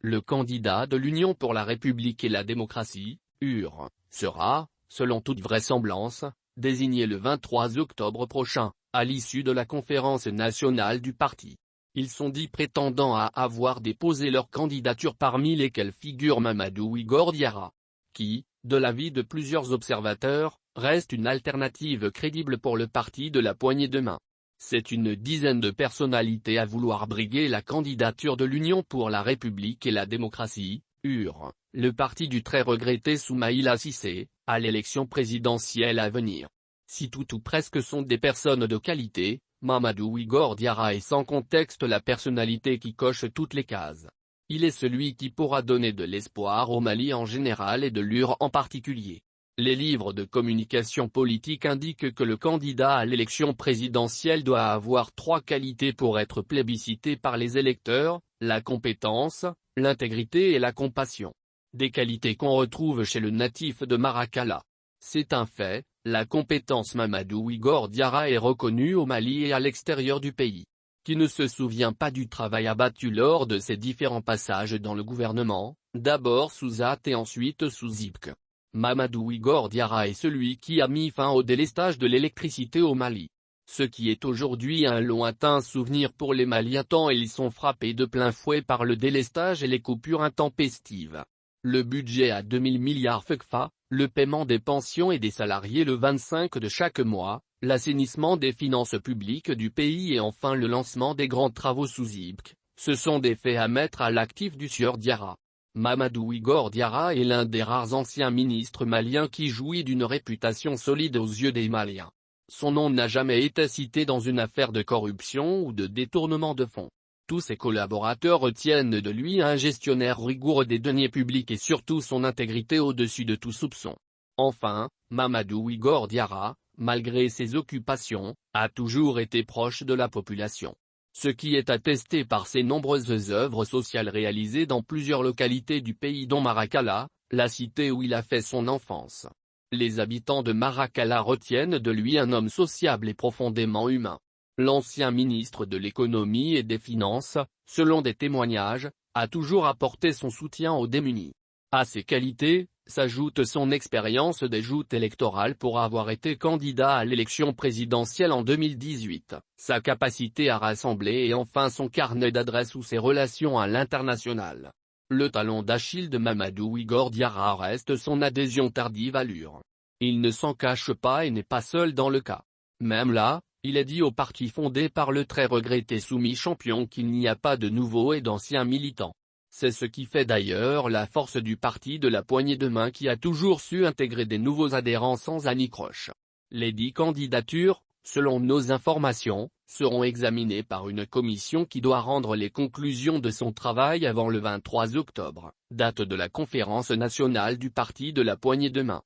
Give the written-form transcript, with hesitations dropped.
le candidat de l'Union pour la République et la démocratie, UR, sera, selon toute vraisemblance, désigné le 23 octobre prochain, à l'issue de la conférence nationale du parti. Ils sont 10 prétendants à avoir déposé leur candidature, parmi lesquels figure Mamadou Igor Diarra, qui, de l'avis de plusieurs observateurs, reste une alternative crédible pour le parti de la poignée de main. C'est une dizaine de personnalités à vouloir briguer la candidature de l'Union pour la République et la démocratie, UR, le parti du très regretté Soumaïla Cissé, à l'élection présidentielle à venir. Si tout ou presque sont des personnes de qualité, Mamadou Igor Diarra est sans contexte la personnalité qui coche toutes les cases. Il est celui qui pourra donner de l'espoir au Mali en général et de l'UR en particulier. Les livres de communication politique indiquent que le candidat à l'élection présidentielle doit avoir 3 qualités pour être plébiscité par les électeurs: la compétence, l'intégrité et la compassion. Des qualités qu'on retrouve chez le natif de Maracala. C'est un fait, la compétence. Mamadou Igor Diarra est reconnu au Mali et à l'extérieur du pays. Qui ne se souvient pas du travail abattu lors de ses différents passages dans le gouvernement, d'abord sous AT et ensuite sous IPC. Mamadou Igor Diarra est celui qui a mis fin au délestage de l'électricité au Mali. Ce qui est aujourd'hui un lointain souvenir pour les Maliens tant ils sont frappés de plein fouet par le délestage et les coupures intempestives. Le budget à 2000 milliards FECFA, le paiement des pensions et des salariés le 25 de chaque mois, l'assainissement des finances publiques du pays et enfin le lancement des grands travaux sous IPC, ce sont des faits à mettre à l'actif du sieur Diarra. Mamadou Igor Diarra est l'un des rares anciens ministres maliens qui jouit d'une réputation solide aux yeux des Maliens. Son nom n'a jamais été cité dans une affaire de corruption ou de détournement de fonds. Tous ses collaborateurs retiennent de lui un gestionnaire rigoureux des deniers publics et surtout son intégrité au-dessus de tout soupçon. Enfin, Mamadou Igor Diarra, malgré ses occupations, a toujours été proche de la population. Ce qui est attesté par ses nombreuses œuvres sociales réalisées dans plusieurs localités du pays dont Maracala, la cité où il a fait son enfance. Les habitants de Maracala retiennent de lui un homme sociable et profondément humain. L'ancien ministre de l'économie et des finances, selon des témoignages, a toujours apporté son soutien aux démunis. À ces qualités, s'ajoute son expérience des joutes électorales pour avoir été candidat à l'élection présidentielle en 2018, sa capacité à rassembler et enfin son carnet d'adresses ou ses relations à l'international. Le talon d'Achille de Mamadou Igor Diarra reste son adhésion tardive à l'UR. Il ne s'en cache pas et n'est pas seul dans le cas. Même là, il est dit au parti fondé par le très regretté Soumis Champion qu'il n'y a pas de nouveaux et d'anciens militants. C'est ce qui fait d'ailleurs la force du parti de la poignée de main qui a toujours su intégrer des nouveaux adhérents sans anicroche. Les 10 candidatures, selon nos informations, seront examinées par une commission qui doit rendre les conclusions de son travail avant le 23 octobre, date de la conférence nationale du parti de la poignée de main.